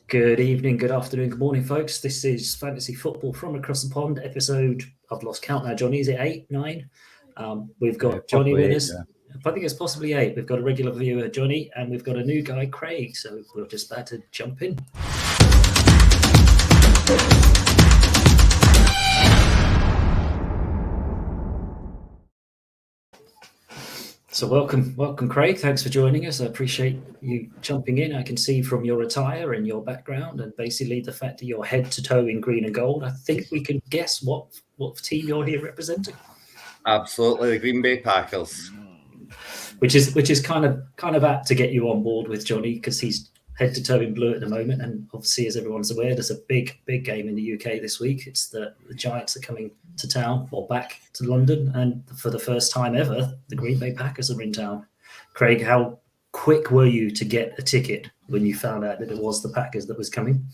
Good evening, good afternoon, good morning, folks. This is Fantasy Football from Across the Pond, episode, I've lost count now, Johnny, is it 8, 9? We've got Johnny with us. I think it's possibly 8. We've got a regular viewer, Johnny, and we've got a new guy, Craig, so we're just about to jump in. So welcome, Craig. Thanks for joining us. I appreciate you jumping in. I can see from your attire and your background and basically the fact that you're head to toe in green and gold, I think we can guess what team you're here representing. Absolutely, the Green Bay Packers. Which is kind of apt to get you on board with Johnny, because he's head to toe in blue at the moment, and obviously, as everyone's aware, there's a big game in the UK this week. It's the Giants are coming to town, or back to London, and for the first time ever, the Green Bay Packers are in town. Craig, how quick were you to get a ticket when you found out that it was the Packers that was coming?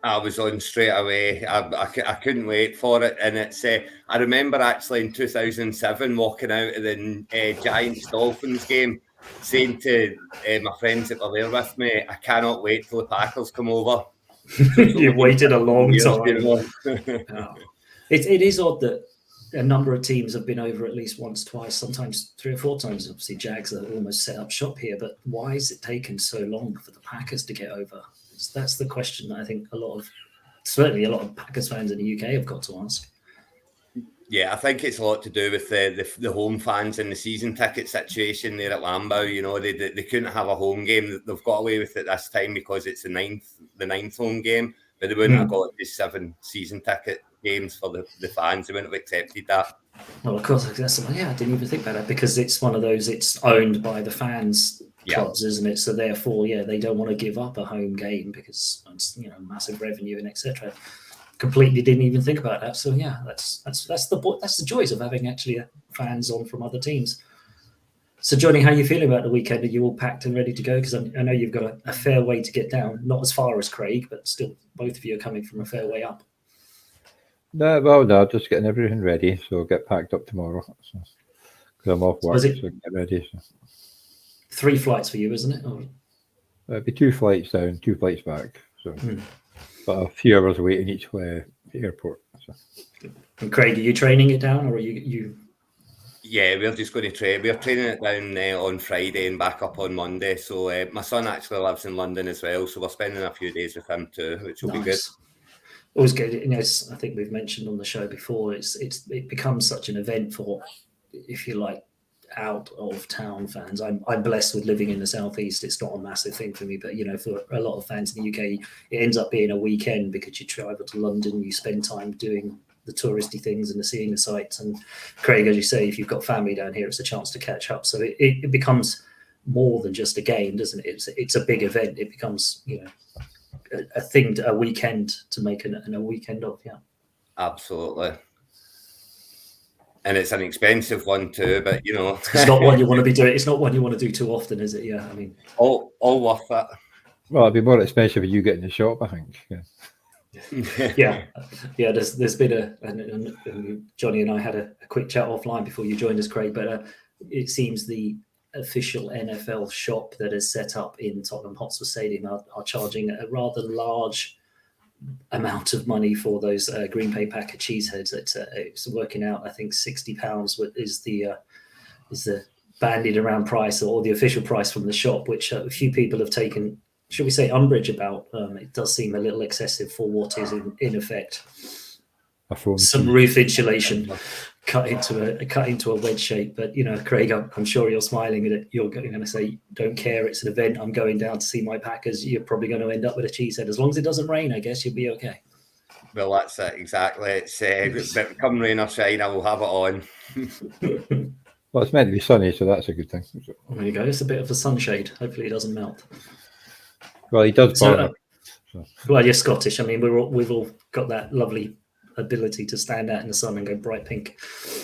I was on straight away. I couldn't wait for it, and it's. I remember actually in 2007 walking out of the Giants Dolphins game, saying to my friends that were there with me, "I cannot wait till the Packers come over." So you've waited a long time. You know? It is odd that a number of teams have been over at least once, twice, sometimes 3 or 4 times. Obviously, Jags are almost set up shop here, but why is it taken so long for the Packers to get over? That's the question that I think certainly a lot of Packers fans in the UK have got to ask. Yeah, I think it's a lot to do with the home fans and the season ticket situation there at Lambeau. You know, they couldn't have a home game. They've got away with it this time because it's the ninth home game, but they wouldn't have got these 7 season ticket games for the fans. They wouldn't have accepted that. Well, of course, I didn't even think about that, because it's one of those, it's owned by the fans clubs, isn't it? So therefore, they don't want to give up a home game because it's, massive revenue and etc. Completely didn't even think about that. So that's the joys of having actually fans on from other teams. So Johnny, how are you feeling about the weekend? Are you all packed and ready to go? Because I know you've got a fair way to get down, not as far as Craig, but still both of you are coming from a fair way up. No, just getting everything ready. So I'll get packed up tomorrow. Because I'm off work, so get ready. So. 3 flights for you, isn't it? Or... It'll be 2 flights down, 2 flights back. So, but a few hours waiting each way at the airport. So. And Craig, are you training it down, or are you? Yeah, we're just going to train. We're training it down on Friday and back up on Monday. So my son actually lives in London as well, so we're spending a few days with him too, which will be good. Always good. I think we've mentioned on the show before, it becomes such an event for, if you like, out of town fans. I'm blessed with living in the southeast. It's not a massive thing for me, but for a lot of fans in the UK, it ends up being a weekend because you travel to London, you spend time doing the touristy things and seeing the sights. And Craig, as you say, if you've got family down here, it's a chance to catch up. So it becomes more than just a game, doesn't it? It's a big event. It becomes a thing, a weekend to make a weekend of. Yeah, absolutely. And it's an expensive one too, but it's not one you want to be doing. It's not one you want to do too often, is it? Yeah, I mean, all worth it. Well, it'd be more expensive if you get in the shop, I think. Yeah. There's been and Johnny and I had a quick chat offline before you joined us, Craig. But it seems the official NFL shop that is set up in Tottenham Hotspur Stadium are charging a rather large amount of money for those Green Bay Packer cheeseheads. It's working out, I think £60 is the bandied around price, or the official price from the shop, which a few people have taken, should we say, umbrage about. It does seem a little excessive for what is in effect some roof insulation cut into a wedge shape. But Craig, I'm sure you're smiling at it. You're going to say, don't care, it's an event, I'm going down to see my Packers. You're probably going to end up with a cheesehead. As long as it doesn't rain, I guess you'll be okay. Well, that's it, exactly. It's come rain or shine, I will have it on. Well, it's meant to be sunny, so that's a good thing. There you go. It's a bit of a sunshade. Hopefully it doesn't melt. Well, he does burn it. Well, you're Scottish. I mean, we've all got that lovely ability to stand out in the sun and go bright pink.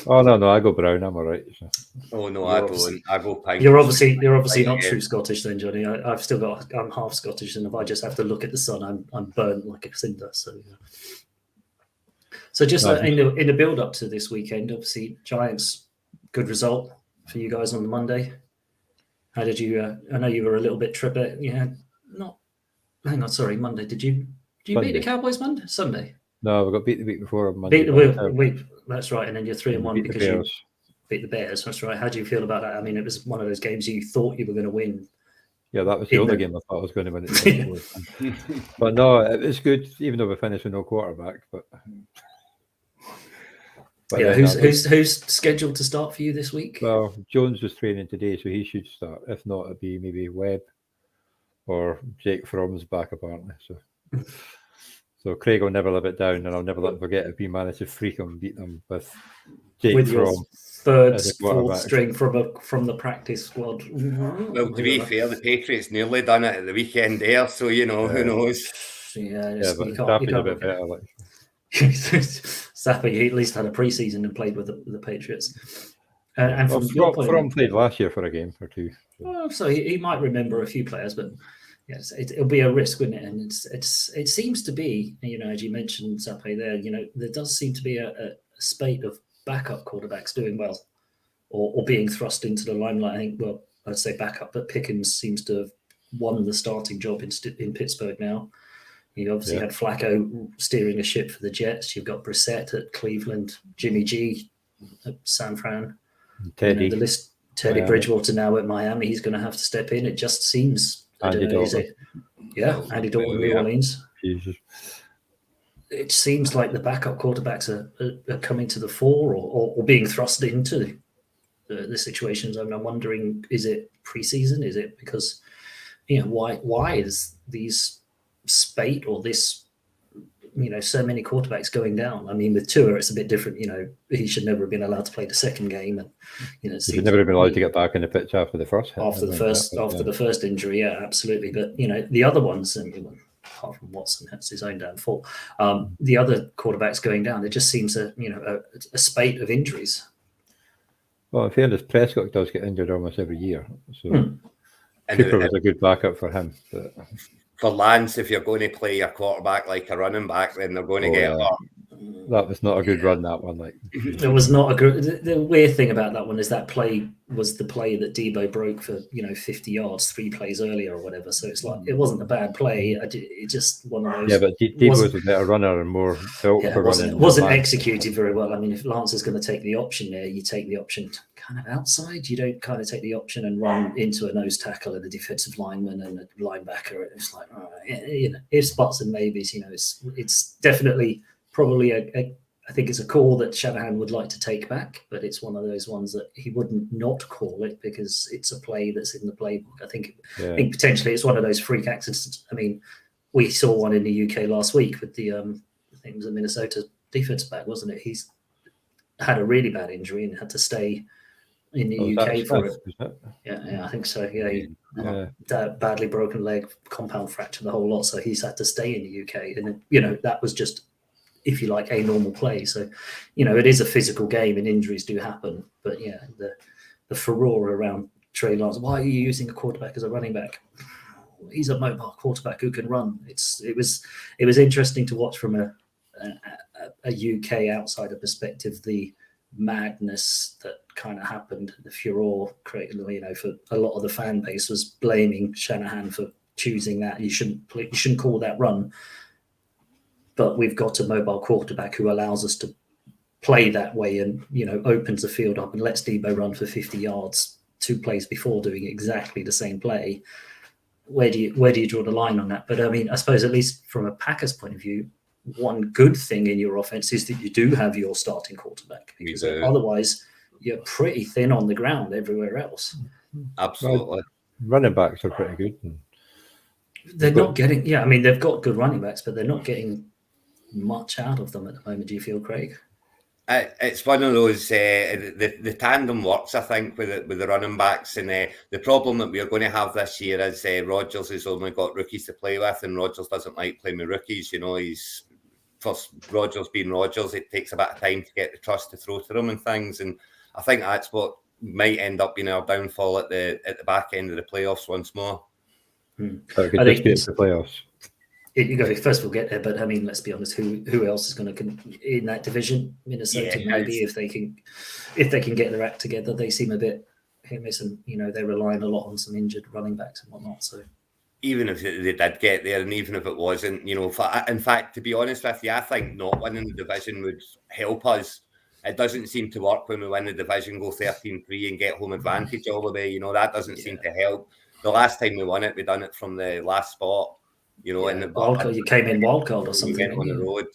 Oh no, I go brown. I'm all right. So. Oh no, I don't. I go pink. You're obviously not true Scottish then, Johnny. I'm half Scottish, and if I just have to look at the sun, I'm burnt like a cinder. So just in the build up to this weekend, obviously Giants, good result for you guys on the Monday. How did you? I know you were a little bit trippy. You had not hang on, sorry, Monday. Did you beat the Cowboys Sunday? No, we got beat the week before on Monday. That's right, and then you're 3-1 because you beat the Bears. That's right. How do you feel about that? I mean, it was one of those games you thought you were going to win. Yeah, that was the only game I thought I was going to win it. But no, it was good, even though we finished with no quarterback. But yeah, who's scheduled to start for you this week? Well, Jones was training today, so he should start. If not, it'd be maybe Webb or Jake Fromm's back apparently. So Craig will never live it down, and I'll never let him forget if we manage to freak him, beat them with Jake Fromm, fourth string from the practice squad. Well, to be fair, the Patriots nearly done it at the weekend there, so who knows? Yeah, but Zappy's a bit better. Zappy at least had a preseason and played with the Patriots. And from your point, Fromm played last year for a game or two. So he might remember a few players, but yes, it'll be a risk, wouldn't it? And it seems to be, as you mentioned, Zappe there, there does seem to be a spate of backup quarterbacks doing well or being thrust into the limelight. I think, well, I'd say backup, but Pickens seems to have won the starting job in Pittsburgh now. You obviously had Flacco steering a ship for the Jets. You've got Brissett at Cleveland, Jimmy G at San Fran. Teddy. The list. Teddy Bridgewater now at Miami. He's going to have to step in. It just seems. Andy Dalton. Andy Dalton, New Orleans. Jesus. It seems like the backup quarterbacks are coming to the fore or being thrust into the situations. I mean, I'm wondering, is it preseason? Is it because, why is these spate or this, so many quarterbacks going down? I mean, with Tua, it's a bit different. He should never have been allowed to play the second game, and he should never have been allowed to get back in the pitch after the first hit. After the first injury, yeah, absolutely. But the other ones, apart from Watson, that's his own damn fault. The other quarterbacks going down, it just seems a spate of injuries. Well, in fairness, Prescott does get injured almost every year, so Cooper was a good backup for him. But for Lance, if you're going to play your quarterback like a running back, then they're going to get hurt. That was not a good run, that one. It was not a good. The weird thing about that one is that play was the play that Debo broke for 50 yards 3 plays earlier or whatever. So it's like it wasn't a bad play. It just one of those. Yeah, but Debo was a better runner and more built for running. It wasn't executed very well. I mean, if Lance is going to take the option there, you take the option kind of outside. You don't kind of take the option and run into a nose tackle and a defensive lineman and a linebacker. It's like, all right, ifs, buts, and maybes. It's definitely. Probably I think it's a call that Shanahan would like to take back, but it's one of those ones that he wouldn't not call it because it's a play that's in the playbook. I think potentially it's one of those freak accidents. I mean, we saw one in the UK last week with the I think it was a Minnesota defensive back, wasn't it? He's had a really bad injury and had to stay in the UK for it. Yeah, I think so. Yeah, badly broken leg, compound fracture, the whole lot. So he's had to stay in the UK, and that was just, if you like, a normal play. So, it is a physical game and injuries do happen. But the furore around Trey Lance, why are you using a quarterback as a running back? He's a mobile quarterback who can run. It was interesting to watch from a UK outsider perspective, the madness that kind of happened, the furore created, for a lot of the fan base was blaming Shanahan for choosing that. You shouldn't call that run. But we've got a mobile quarterback who allows us to play that way and, opens the field up and lets Debo run for 50 yards 2 plays before doing exactly the same play. Where do you draw the line on that? But I mean, I suppose at least from a Packers point of view, one good thing in your offense is that you do have your starting quarterback, because otherwise you're pretty thin on the ground everywhere else. Absolutely. Well, running backs are pretty good. They're not getting, I mean, they've got good running backs, but they're not getting much out of them at the moment. Do you feel, Craig? It's one of those, the tandem works, I think, with the running backs. And the problem that we're going to have this year is Rodgers has only got rookies to play with, and Rodgers doesn't like playing with rookies. He's first, Rodgers being Rodgers, it takes a bit of time to get the trust to throw to them and things. And I think that's what might end up being our downfall at the back end of the playoffs once more. I think it's the playoffs. You go first. We'll get there, but I mean, let's be honest. Who else is going to in that division? Minnesota, maybe if they can get their act together. They seem a bit hit miss, and they're relying a lot on some injured running backs and whatnot. So even if they did get there, and even if it wasn't, you know, in fact, to be honest with you, I think not winning the division would help us. It doesn't seem to work when we win the division, go 13-3 and get home advantage all the way. You know, that doesn't seem to help. The last time we won it, we done it from the last spot. You know, in the wildcard, you came in wildcard or something. You went on the road.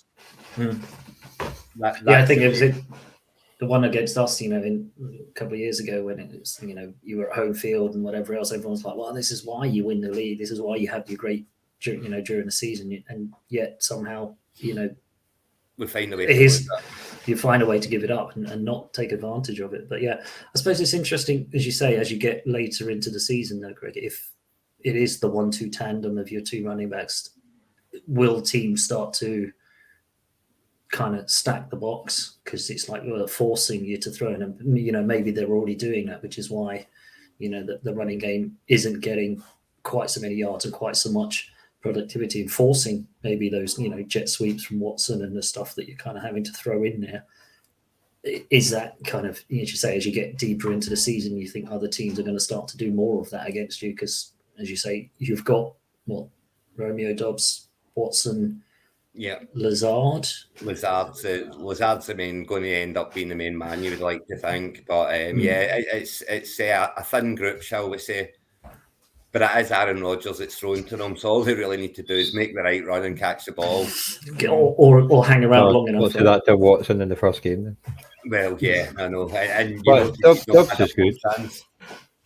I think it was the one against us, you know, in a couple of years ago when it was, you know, you were at home field and whatever else. Everyone's like, well, this is why you win the league. This is why you have your great, you know, during the season. And yet somehow, you know, we find a way. You find a way to give it up and not take advantage of it. But yeah, I suppose it's interesting, as you say, as you get later into the season, though, Greg, if it is the 1-2 tandem of your two running backs, will teams start to kind of stack the box? Because it's like forcing you to throw in, and you know, maybe they're already doing that, which is why, you know, the running game isn't getting quite so many yards and quite so much productivity, and forcing maybe those, you know, jet sweeps from Watson and the stuff that you're kind of having to throw in there. Is that kind of, you should say, as you get deeper into the season, you think other teams are going to start to do more of that against you? Because, as you say, you've got Romeo Dobbs, Watson, Lazard's the main, going to end up being the main man, you would like to think. But it's a thin group, shall we say. But it is Aaron Rodgers that's thrown to them, so all they really need to do is make the right run and catch the ball, or hang around long enough. Do that to Watson in the first game, then. Well, yeah, I know. And Dobbs is good.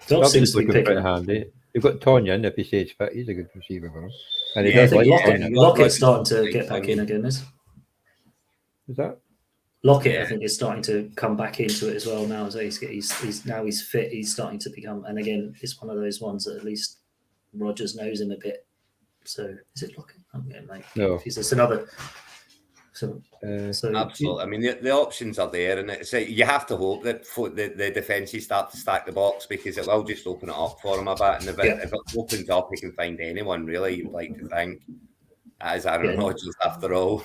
Dobbs seems looking pretty handy. You've got Tonyan, if he stays fit, he's a good receiver for him. And he does Lockett's starting to get back in again, is that? Lockett, I think, is starting to come back into it as well now. So he's now he's fit. He's starting to become, and again, it's one of those ones that at least Rodgers knows him a bit. So is it Lockett? I'm getting like no. It's another. So absolutely. I mean, the options are there, and it's you have to hope that the defences start to stack the box, because it will just open it up for him a bit. And if it opens up, he can find anyone really. You'd like to think. As Aaron Rodgers, after all.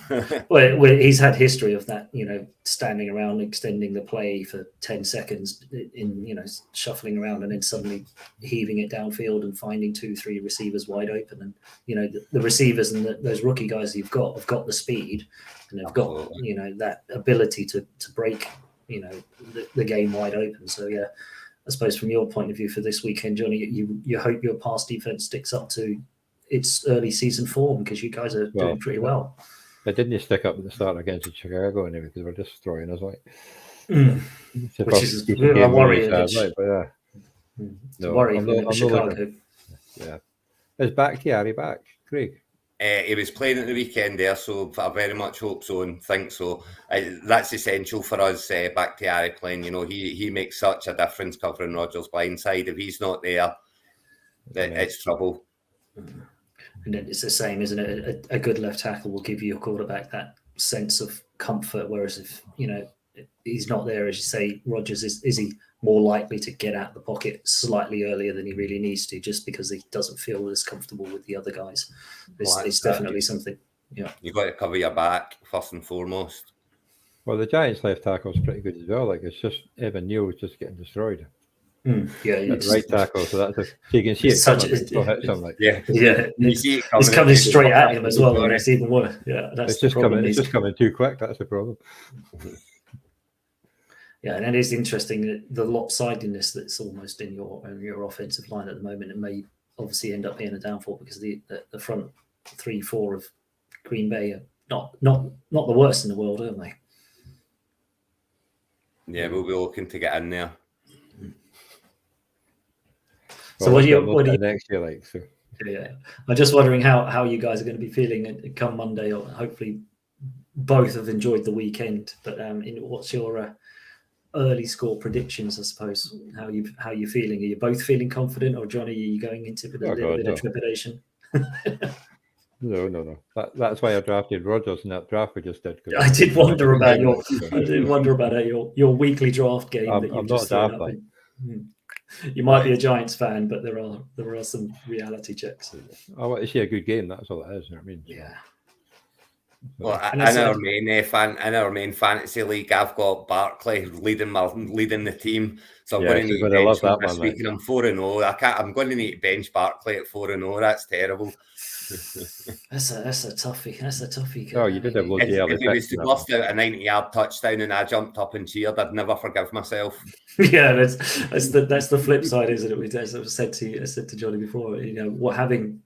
well, he's had history of that, you know, standing around, extending the play for 10 seconds, in, you know, shuffling around, and then suddenly heaving it downfield and finding 2-3 receivers wide open. And, you know, the receivers and those rookie guys you've got have got the speed, and they've got, you know, that ability to break, you know, the game wide open. So, yeah, I suppose from your point of view for this weekend, Johnny, you hope your pass defense sticks up to its early season form, because you guys are doing pretty well. It didn't stick up at the start against Chicago anyway, because we're just throwing us like. Which is a worry. No, worry for Chicago. Yeah, is Bakhtiari back, Craig? He was playing at the weekend there, so I very much hope so and think so. That's essential for us, Bakhtiari playing. You know, he makes such a difference covering Rodgers' blind side. If he's not there, it's trouble. And then it's the same, isn't it? A good left tackle will give your quarterback that sense of comfort, whereas if, you know, he's not there, as you say, Rodgers is he more likely to get out of the pocket slightly earlier than he really needs to, just because he doesn't feel as comfortable with the other guys. It's definitely something. Yeah, you've got to cover your back first and foremost. Well, the Giants' left tackle is pretty good as well. Like, it's just Evan Neal was just getting destroyed. It's right tackle, so that's so you can see it coming. You see it coming. It's coming straight at him as well, and it's even worse. Yeah, that's it's just coming. It's just coming too quick. That's the problem. Yeah, and it is interesting, the lopsidedness that's almost in your offensive line at the moment. It may obviously end up being a downfall, because the front 3-4 of Green Bay are not the worst in the world, are they? Yeah, we'll be looking to get in there. So what do you next year like? So. Yeah, I'm just wondering how you guys are going to be feeling come Monday. Or hopefully, both have enjoyed the weekend. But what's your early score predictions? I suppose how you feeling? Are you both feeling confident, or Johnny, are you going into with a little bit of trepidation? No. That's why I drafted Rodgers in that draft we just did. I did wonder about your weekly draft game. I'm not daft. You might be a Giants fan, but there are some reality checks. I want to see a good game. That's all it is. You know what I mean? Yeah. Well, in our main fantasy league, I've got Barkley leading the team, so I'm going to need to bench him this week, and I'm 4-0. I'm going to need to bench Barkley at 4-0. That's terrible. That's a toughie. That's a toughie. Oh, you did have loads of if he was to bust out a 90-yard touchdown and I jumped up and cheered, I'd never forgive myself. Yeah, that's the flip side, isn't it? As I've said to Johnny before, you know, having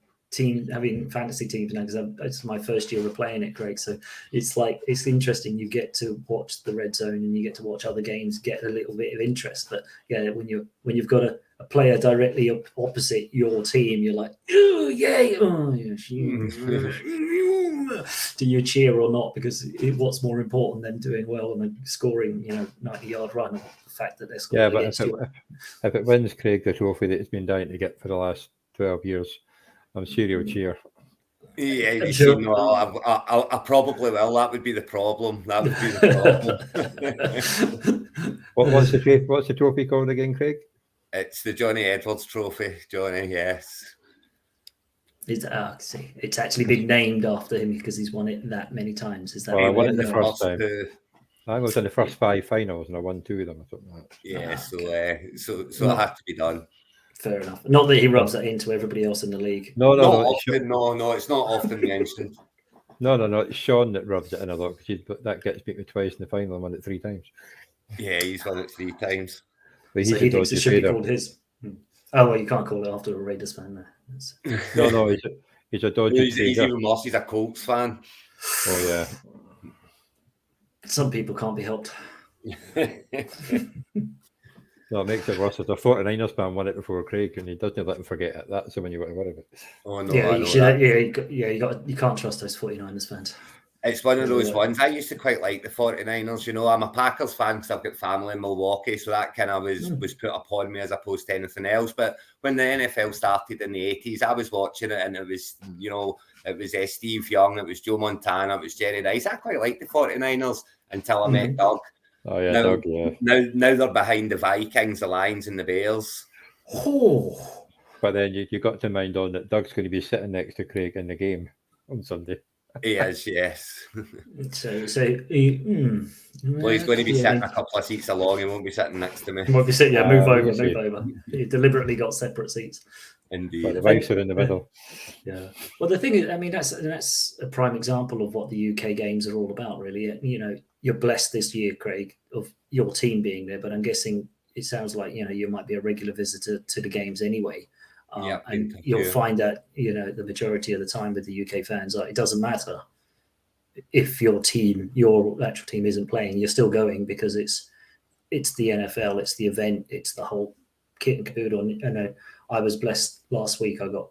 fantasy teams now, because it's my first year of playing it, Craig. So it's interesting. You get to watch the red zone and you get to watch other games, get a little bit of interest. But yeah, when you've got a player directly opposite your team, you're like, oh yay, oh yes. Do you cheer or not? Because what's more important than doing well and scoring, 90-yard run? The fact that they're scoring against you. If it wins Craig the trophy that it's been dying to get for the last 12 years, I'm sure he'll cheer. Yeah, sure. I probably will. That would be the problem. What's the trophy called again, Craig? It's the Johnny Edwards Trophy, Johnny. Yes. It's actually been named after him because he's won it that many times. Is that? Well, I won it the first time. I was in the first 5 finals and I won 2 of them or something like that. Yeah, so it has to be done. Fair enough. Not that he rubs that into everybody else in the league. No, it's not often mentioned. No, it's Sean that rubs it in a lot because that gets beat me twice in the final and won it 3 times. Yeah, he's won it 3 times. But so he thinks it should be called his. Oh, well, you can't call it after a Raiders fan there. No, he's a dodgy. He's even worse. He's a Colts fan. Oh yeah. Some people can't be helped. No, it makes it worse. If the 49ers fan won it before Craig, and he doesn't let him forget it. That's when you got to worry about it. Oh no! You can't trust those 49ers fans. It's one of those ones. I used to quite like the 49ers. You know, I'm a Packers fan because I've got family in Milwaukee, so that kind of was put upon me as opposed to anything else. But when the NFL started in the 80s, I was watching it, and it was, it was Steve Young, it was Joe Montana, it was Jerry Rice. I quite liked the 49ers until I met Doug. Oh yeah, now, Doug. Yeah. Now they're behind the Vikings, the Lions, and the Bears. Oh. But then you got to mind on that Doug's going to be sitting next to Craig in the game on Sunday. He is, yes. Well, he's going to be sitting a couple of seats along. He won't be sitting next to me. He won't be sitting. Yeah, move over. He deliberately got separate seats. Indeed. But the Vikes are in the middle. Yeah. Well, the thing is, I mean, that's a prime example of what the UK games are all about, really. You're blessed this year, Craig, of your team being there, but I'm guessing it sounds like you might be a regular visitor to the games anyway. And you'll find that the majority of the time with the UK fans, it doesn't matter if your actual team isn't playing, you're still going because it's the NFL, it's the event, it's the whole kit and caboodle. I was blessed last week. I got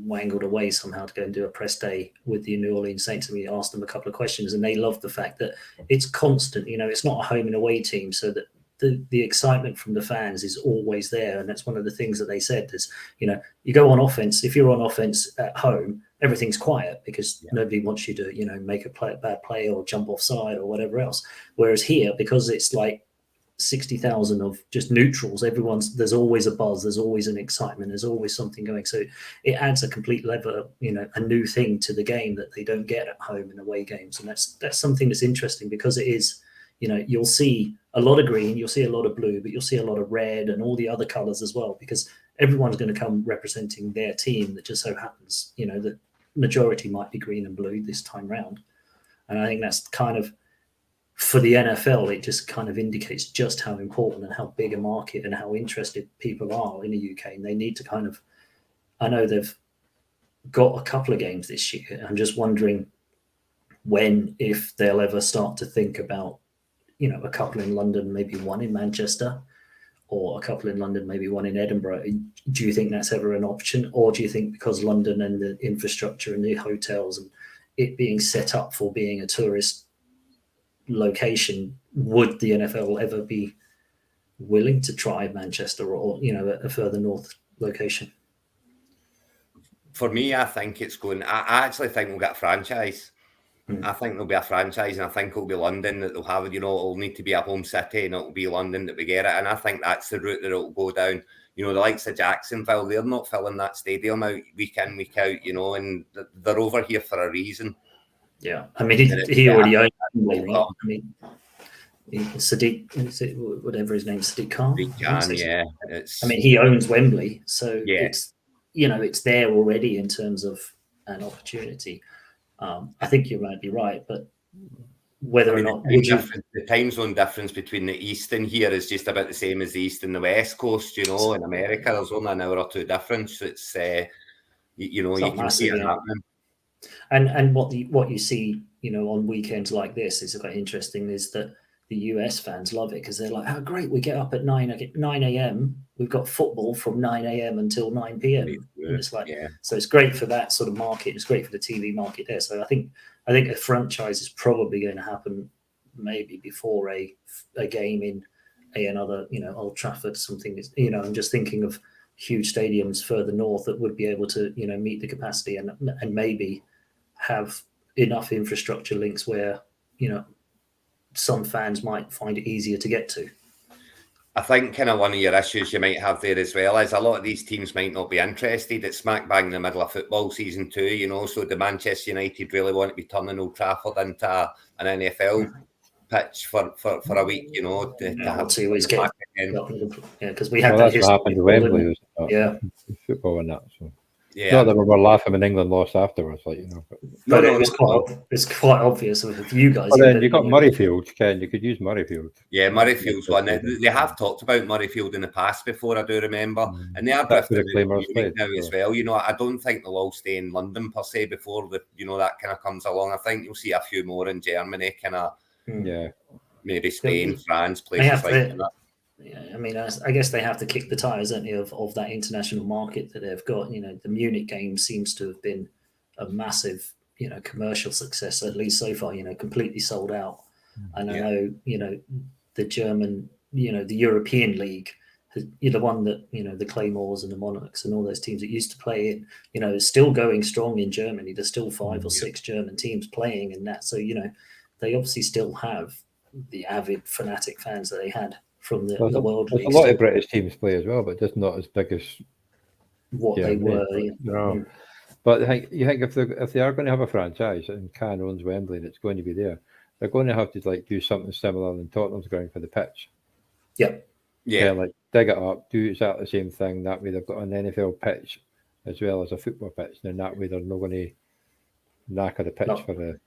wangled away somehow to go and do a press day with the New Orleans Saints, and we asked them a couple of questions, and they loved the fact that it's constant. It's not a home and away team, so that the excitement from the fans is always there. And that's one of the things that they said is, you go on offense. If you're on offense at home, everything's quiet because nobody wants you to, make a bad play or jump offside or whatever else. Whereas here, because it's like 60,000 of just neutrals, there's always a buzz, there's always an excitement, there's always something going. So it adds a complete level, a new thing to the game that they don't get at home in away games. And that's something that's interesting because it is, you'll see a lot of green, you'll see a lot of blue, but you'll see a lot of red and all the other colors as well, because everyone's going to come representing their team. That just so happens, the majority might be green and blue this time round. And I think that's kind of, for the NFL, it just kind of indicates just how important and how big a market and how interested people are in the UK. And they need to I know they've got a couple of games this year. I'm just wondering if they'll ever start to think about, a couple in London, maybe one in Manchester, or a couple in London, maybe one in Edinburgh. Do you think that's ever an option? Or do you think because London and the infrastructure and the hotels and it being set up for being a tourist location, would the NFL ever be willing to try Manchester or, a further north location? For me, I think it's going. I actually think we'll get a franchise. I think there'll be a franchise, and I think it'll be London that they'll have it. It'll need to be a home city, and it'll be London that we get it. And I think that's the route that it'll go down. The likes of Jacksonville, they're not filling that stadium out week in, week out, and they're over here for a reason. Yeah, I mean, he already owned Wembley, right? I mean, Sadiq, whatever his name, Sadiq Khan. Yeah. I mean, he owns Wembley, so Yeah. it's it's there already in terms of an opportunity. I think you might be right, but whether or not the time zone difference between the East and here is just about the same as the East and the West Coast. In America, there's only an hour or two difference. It's you can see it happening. And what you see, on weekends like this is quite interesting. Is that the US fans love it because they're like, "How great! We get up at 9 a.m. We've got football from 9 a.m. until 9 p.m." And it's like, so it's great for that sort of market. It's great for the TV market there. So I think a franchise is probably going to happen maybe before a game in another Old Trafford. Something is I'm just thinking of huge stadiums further north that would be able to meet the capacity and maybe have enough infrastructure links where some fans might find it easier to get to. I think kind of one of your issues you might have there as well is a lot of these teams might not be interested. It's smack bang in the middle of football season too, so the Manchester United really want to be turning Old Trafford into an NFL pitch for a week, to have 2 weeks game. Because we have that's what happened to Wembley. Football and that. So. Yeah, not that we were laughing when England lost afterwards, But it's quite obvious with you guys. But then you got Murrayfield, Ken. You could use Murrayfield. Yeah, Murrayfield's one. They have talked about Murrayfield in the past before, I do remember, and they are drifting now as well. I don't think they'll all stay in London per se before that kind of comes along. I think you'll see a few more in Germany, kind of. Yeah, maybe Spain, France, places like that. Yeah, I mean, I guess they have to kick the tires, don't they, of that international market that they've got. The Munich game seems to have been a massive, commercial success, at least so far. Completely sold out. And I know, the German, the European League, the one that the Claymores and the Monarchs and all those teams that used to play in, is still going strong in Germany. There's still 5 or 6 German teams playing in that. So they obviously still have the avid fanatic fans that they had from the World League. A lot of British teams play as well, but just not as big as what they were. But you think if they are going to have a franchise and Cannes owns Wembley and it's going to be there, they're going to have to do something similar than Tottenham's ground for the pitch. Yeah. Dig it up, do exactly the same thing. That way they've got an NFL pitch as well as a football pitch. And that way they're not going to knacker the pitch for the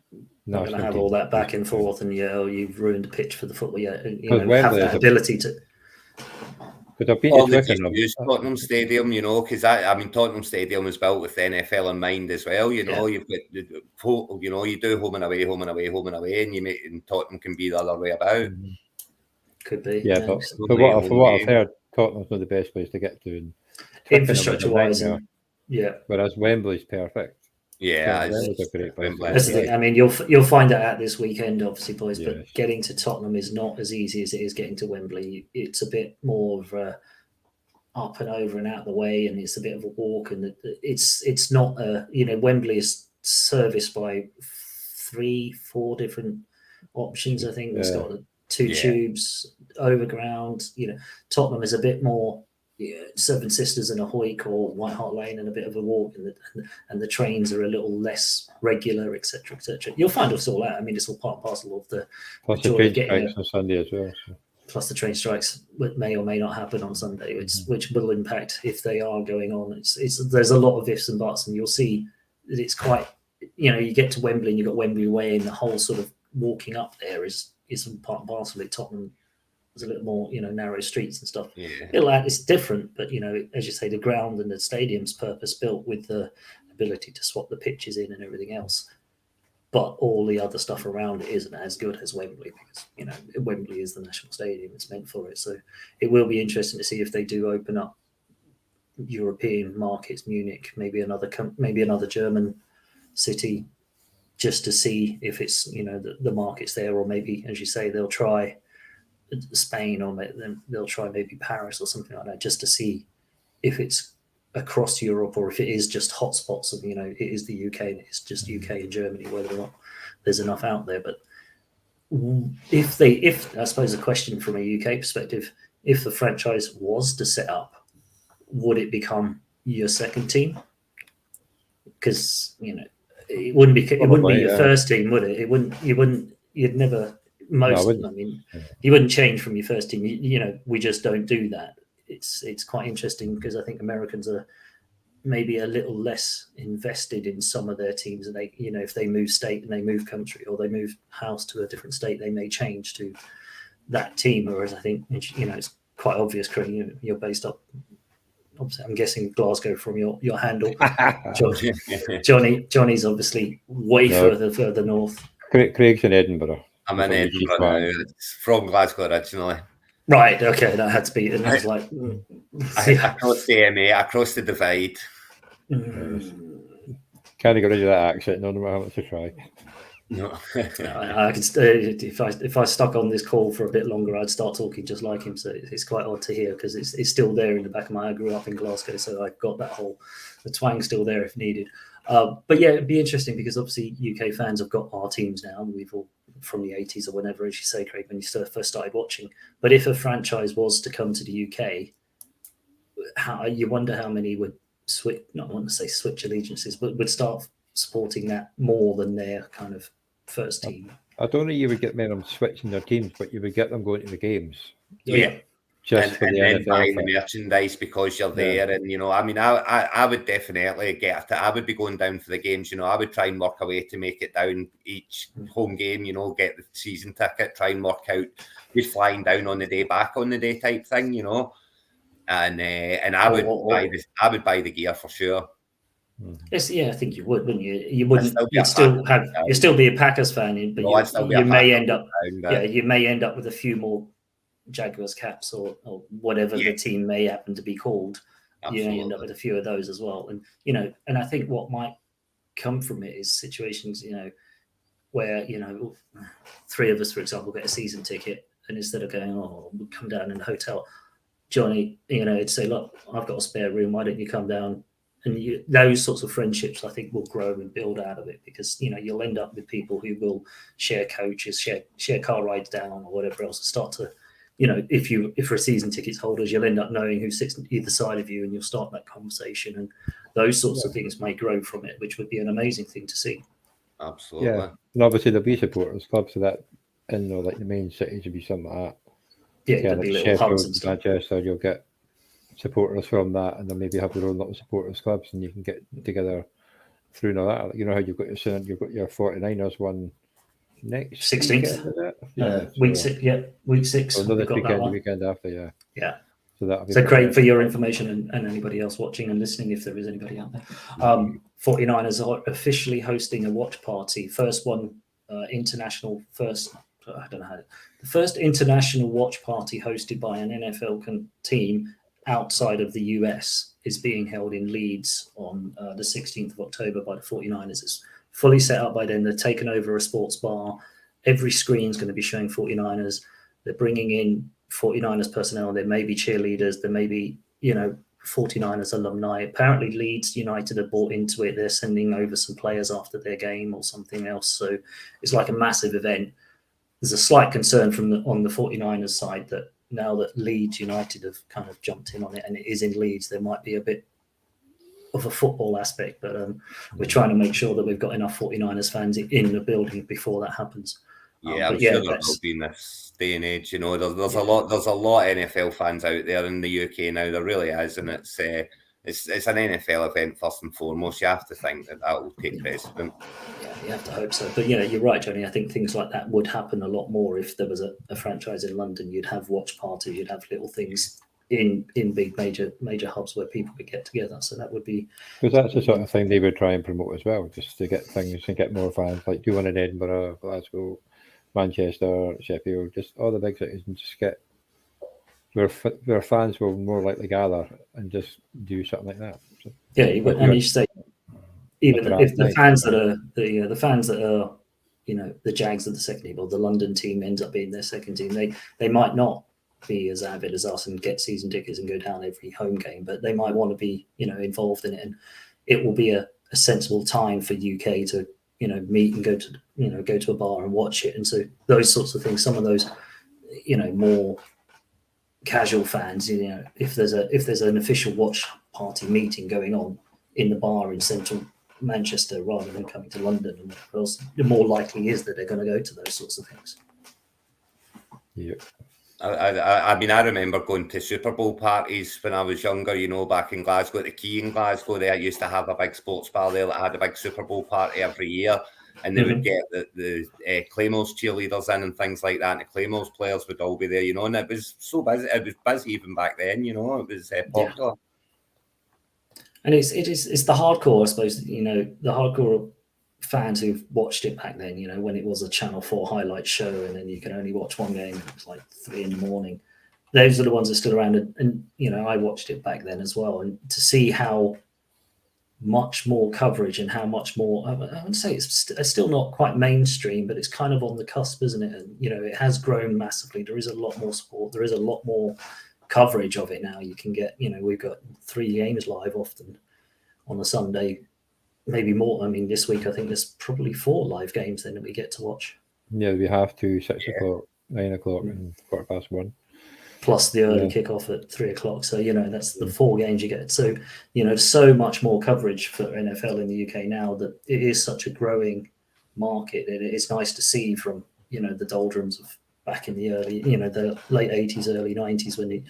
not going to have all that back and forth and you've ruined the pitch for the football. Have that ability to. Because I've been to Twickenham. Use Tottenham Stadium, because Tottenham Stadium was built with the NFL in mind as well. You've got you do home and away, and Tottenham can be the other way about. Could be. Yeah, but for what I've heard, Tottenham's not the best place to get to. Infrastructure wise, Whereas Wembley's perfect. Yeah, it's a great place. That's the thing. I mean, you'll find that out this weekend, obviously, boys. But getting to Tottenham is not as easy as it is getting to Wembley. It's a bit more of a up and over and out the way, and it's a bit of a walk. And it's not Wembley is serviced by 3-4 different options. I think it's got 2 tubes, overground. Tottenham is a bit more. Seven Sisters and a Hoyk or White Hart Lane and a bit of a walk, and the trains are a little less regular, etc., etc. You'll find us all out. I mean, it's all part and parcel of the joy of getting on Sunday as well. So. Plus, the train strikes may or may not happen on Sunday, which will impact if they are going on. There's a lot of ifs and buts, and you'll see that it's quite. You get to Wembley and you've got Wembley Way, and the whole sort of walking up there is part and parcel of Tottenham. There's a little more, narrow streets and stuff. It's different, but as you say, the ground and the stadium's purpose built with the ability to swap the pitches in and everything else. But all the other stuff around it isn't as good as Wembley because Wembley is the national stadium; it's meant for it. So it will be interesting to see if they do open up European markets, Munich, maybe another German city, just to see if it's the market's there, or maybe, as you say, they'll try Spain, or they'll try maybe Paris or something like that, just to see if it's across Europe or if it is just hotspots of it is the UK and it's just UK and Germany, whether or not there's enough out there. But if I suppose the question from a UK perspective, if the franchise was to set up, would it become your second team? Because it wouldn't be Probably, your first team, would it? You'd never. Most, No, I mean, you wouldn't change from your first team. You know, we just don't do that. It's quite interesting because I think Americans are maybe a little less invested in some of their teams, and they, you know, if they move state and they move country or they move house to a different state, they may change to that team. Whereas I think, you know, it's quite obvious, Craig, you're based up. Obviously, I'm guessing Glasgow from your handle. Johnny's obviously way further north. Craig's in Edinburgh. I'm in Edinburgh now. It's from Glasgow originally. Right. Okay. That had to be. And I was like, across the MA, across the divide. Can't get rid of that accent. No matter how much I try. No. I can. If I stuck on this call for a bit longer, I'd start talking just like him. So it's quite odd to hear because it's still there in the back of my. I grew up in Glasgow, so I've got that the twang still there if needed. But yeah, it'd be interesting because obviously UK fans have got our teams now. We've all from the 80s or whenever, as you say, Craig, when you first started watching. But if a franchise was to come to the UK, you wonder how many would switch. Not want to say switch allegiances, but would start supporting that more than their kind of first team. I don't think you would get many of them switching their teams, but you would get them going to the games. Yeah. Just for the then NFL buying the merchandise because you're there, and you know, I mean, I would definitely I would be going down for the games. You know, I would try and work a way to make it down each home game. You know, get the season ticket, try and work out who's flying down on the day, back on the day type thing. You know, and I would buy the gear for sure. Yes, yeah, I think you would, wouldn't you? You wouldn't. You'd still be a Packers fan, but you may end up. You may end up with a few more Jaguars caps or whatever the team may happen to be called. Absolutely. You end up with a few of those as well. And you know, and I think what might come from it is situations, you know, where, you know, three of us, for example, get a season ticket, and instead of going, we'll come down in the hotel, Johnny, you know, it'd say, look, I've got a spare room, why don't you come down? And those sorts of friendships, I think, will grow and build out of it because, you know, you'll end up with people who will share coaches, share car rides down or whatever else, and start to, you know, if for a season tickets holders, you'll end up knowing who sits on either side of you, and you'll start that conversation, and those sorts of things may grow from it, which would be an amazing thing to see. Absolutely. Yeah, and obviously there'll be supporters clubs, so that in like the main cities would be something like that. Yeah, there'll be little hubs and stuff. Manchester, you'll get supporters from that, and they'll maybe have their own little supporters clubs, and you can get together through all that. You know how you've got your 49ers one next 16th, week 6. Yeah, week 6. So another weekend, the weekend after, yeah. So that'll be great for your information and anybody else watching and listening, if there is anybody out there. 49ers are officially hosting a watch party. First one, international. I don't know how. The first international watch party hosted by an NFL team outside of the US is being held in Leeds on the 16th of October by the 49ers. It's fully set up by them. They've taken over a sports bar. Every screen's going to be showing 49ers. They're bringing in 49ers personnel. There may be cheerleaders. There may be, you know, 49ers alumni. Apparently Leeds United have bought into it. They're sending over some players after their game or something else. So it's like a massive event. There's a slight concern on the 49ers side that now that Leeds United have kind of jumped in on it and it is in Leeds, there might be a bit of a football aspect, but we're trying to make sure that we've got enough 49ers fans in the building before that happens. I'm sure there will be in this day and age. You know, there's a lot of NFL fans out there in the UK now. There really is, and it's an NFL event first and foremost. You have to think that will take precedent. Yeah, you have to hope so. But yeah, you're right, Johnny. I think things like that would happen a lot more if there was a franchise in London. You'd have watch parties, you'd have little things in big major hubs where people could get together. So that would be, because that's the sort of thing they would try and promote as well, just to get things and get more fans, like do one in Edinburgh, Glasgow, Manchester, Sheffield, just all the big cities, and just get where fans will more likely gather and just do something like that. So, yeah, and you say even if the fans that are the fans that are, you know, the Jags of the second team or the London team ends up being their second team, they might not be as avid as us and get season tickets and go down every home game, but they might want to be, you know, involved in it, and it will be a sensible time for UK to, you know, meet and go to a bar and watch it. And so those sorts of things, some of those, you know, more casual fans, you know, if there's an official watch party meeting going on in the bar in central Manchester rather than coming to London and whatever else, the more likely is that they're going to go to those sorts of things. Yeah. I mean, I remember going to Super Bowl parties when I was younger, you know, back in Glasgow, at the Key in Glasgow. They used to have a big sports bar there that had a big Super Bowl party every year. And they would get the Claymores cheerleaders in and things like that. And the Claymores players would all be there, you know. And it was so busy. It was busy even back then, you know. It was popular. And it's the hardcore, I suppose, you know, the hardcore fans who've watched it back then, you know, when it was a Channel 4 highlight show and then you can only watch one game. It was like 3 a.m. Those are the ones that are still around. And, you know, I watched it back then as well. And to see how much more coverage and how much more, I would say it's still not quite mainstream, but it's kind of on the cusp, isn't it? And, you know, it has grown massively. There is a lot more sport. There is a lot more coverage of it now. You can get, you know, we've got 3 games live often on a Sunday, maybe more. I mean, this week, I think there's probably 4 live games then that we get to watch. Yeah, we have to 6 o'clock, 9 o'clock and 1:15. Plus the early kickoff at 3 o'clock. So, you know, that's the 4 games you get. So, you know, so much more coverage for NFL in the UK now that it is such a growing market. And it's nice to see from, you know, the doldrums of back in the early, you know, the late 80s, early 90s when the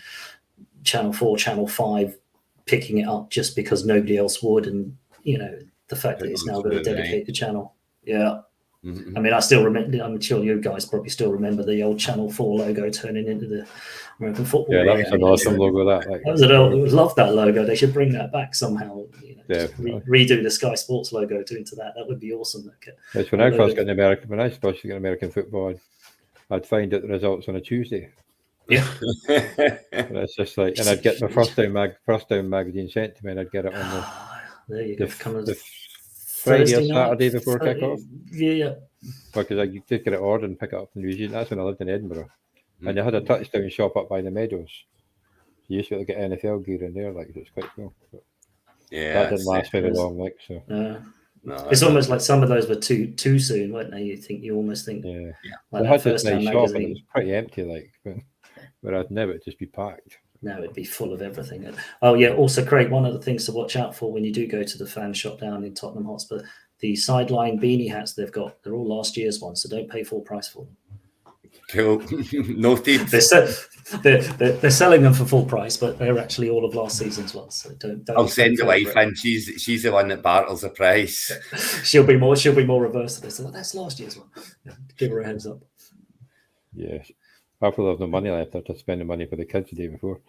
Channel 4, Channel 5 picking it up just because nobody else would. And, you know, the fact that it's now going to dedicate the channel. Yeah. I mean, I still remember, I'm sure you guys probably still remember the old Channel 4 logo turning into the American football. Yeah, that was an awesome logo. That was I love that logo. They should bring that back somehow. You know, redo the Sky Sports logo into that. That would be awesome. It's when I first got in America, when I started getting American football, I'd find out the results on a Tuesday. Yeah. And it's just like, and I'd get my first down magazine sent to me, and I'd get it on there you go. the Friday or Saturday before kickoff. Yeah. Because I did get it ordered and pick it up in New Zealand. That's when I lived in Edinburgh. And they had a touchdown shop up by the Meadows. You used to get NFL gear in there, like, it's quite cool. But that didn't last very long, like, so. No, it's almost like some of those were too soon, weren't they? You almost think. Yeah. Like they had this nice shop and it was pretty empty, like, whereas now it'd just be packed. Now it'd be full of everything. Oh yeah, also Craig, one of the things to watch out for when you do go to the fan shop down in Tottenham Hotspur, the sideline beanie hats they've got, they're all last year's ones, so don't pay full price for them. Cool. Noted. They're selling them for full price, but they're actually all of last season's ones. So don't I'll send the wife in. She's the one that barters the price. She'll be more reverse to this. So that's last year's one. Yeah, give her a heads up. Yes. Hopefully there's no money left after spending money for the kids the day before.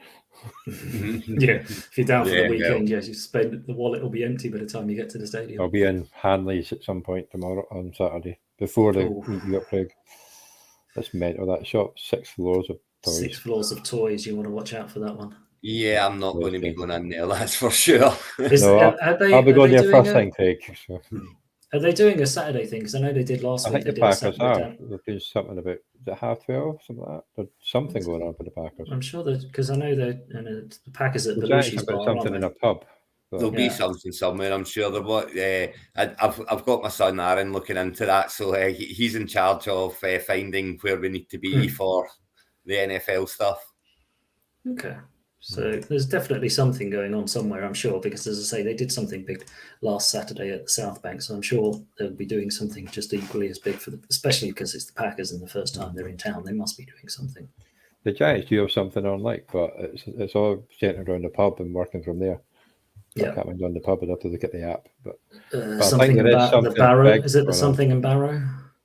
Yeah, if you're down for the weekend, yes, you spend the wallet will be empty by the time you get to the stadium. I'll be in Hanley's at some point tomorrow on Saturday before the you got Craig. That's mental. That shop, 6 floors of toys. 6 floors of toys. You want to watch out for that one. Yeah, I'm not going to be going in there. That's for sure. I'll be going there first thing, Craig. So. Are they doing a Saturday thing? Because I know they did last week. I think the Packers are. They're doing something about, is it 12:30, something like that? There's something going on for the Packers. I'm sure that, because I know that the Packers at Belushi's bar. Something in a pub. There'll be something somewhere, I'm sure. I've got my son Aaron looking into that, so he's in charge of finding where we need to be for the NFL stuff. Okay. So there's definitely something going on somewhere, I'm sure, because as I say, they did something big last Saturday at the South Bank. So I'm sure they'll be doing something just equally as big for them, especially because it's the Packers and the first time they're in town. They must be doing something. The Giants do have something on, like, but it's all centered around the pub and working from there. I can't mind on the pub. I'd have to look at the app. But I think there is something. The Barrow, is it the something in Barrow?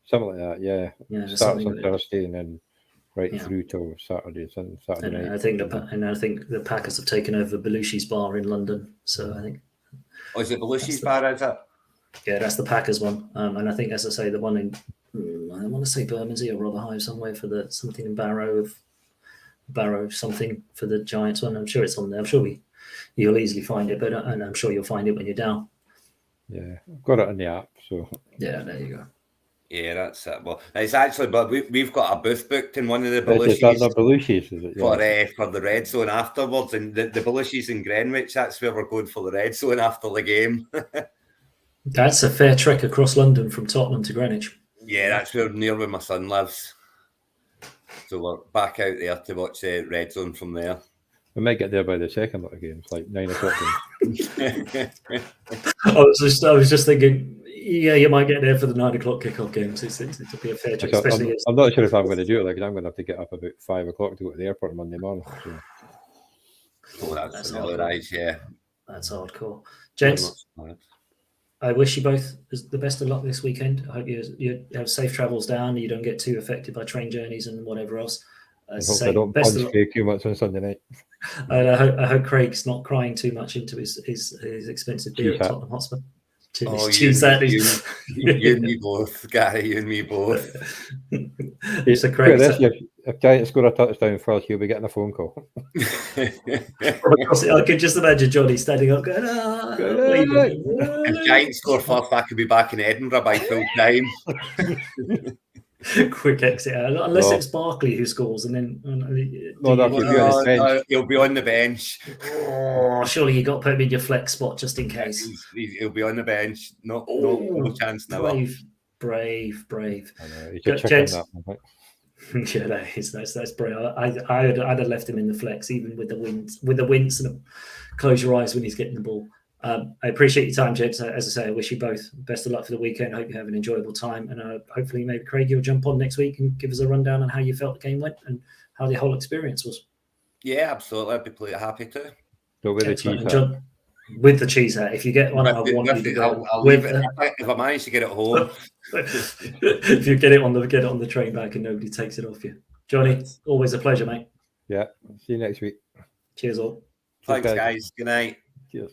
Something like that, yeah. It starts on Thursday and then through till Saturday. Saturday night. I think the Packers have taken over Belushi's bar in London. So I think. Oh, is it Belushi's bar? Is it? Yeah, that's the Packers one. And I think, as I say, the one in I want to say Bermondsey or Rotherhithe somewhere for the something in Barrow something for the Giants one. I'm sure it's on there. I'm sure you'll easily find it, and I'm sure you'll find it when you're down. Yeah, I've got it in the app. So yeah, there you go. Yeah, that's it. Well, it's actually, but we've got a booth booked in one of the Belushi's, is it? Yeah. For the Red Zone afterwards, and the Belushi's in Greenwich. That's where we're going for the Red Zone after the game. That's a fair trek across London from Tottenham to Greenwich. Yeah, that's near where my son lives. So we're back out there to watch the Red Zone from there. I might get there by the second lot of games, like 9 o'clock games. I was just thinking, yeah, you might get there for the 9 o'clock kickoff games. It'll be a fair trick, especially. I'm not sure if I'm going to do it. Like, I'm going to have to get up about 5 o'clock to go to the airport Monday morning. So. Oh, that's hardcore. Yeah. That's hardcore, gents. I wish you both the best of luck this weekend. I hope you have safe travels down. You don't get too affected by train journeys and whatever else. I hope I don't punch Craig too much on Sunday night. I hope Craig's not crying too much into his expensive beer at Tottenham Hotspur. You and me both, Gary. You and me both. So Craig, if Giants score a touchdown first, you'll be getting a phone call. I could just imagine Johnny standing up going, if Giants score first, I could be back in Edinburgh by full time. Quick exit, unless it's Barkley who scores, and then he'll be on the bench. Oh, surely you got to put him in your flex spot just in case. He'll be on the bench. No chance now. Brave. I know, he's a chicken, that one, yeah, that's brave. I'd have left him in the flex, even with the wince and close your eyes when he's getting the ball. I appreciate your time, Jed. As I say, I wish you both best of luck for the weekend. I hope you have an enjoyable time, and hopefully maybe Craig, you'll jump on next week and give us a rundown on how you felt the game went and how the whole experience was. Yeah, absolutely. I'd be happy to. So with the cheese hat. With the cheese hat. If you get one, I'll leave it. If I manage to get it home. If you get it on the train back and nobody takes it off you. Johnny, always a pleasure, mate. Yeah. See you next week. Cheers all. Thanks, guys. Good night.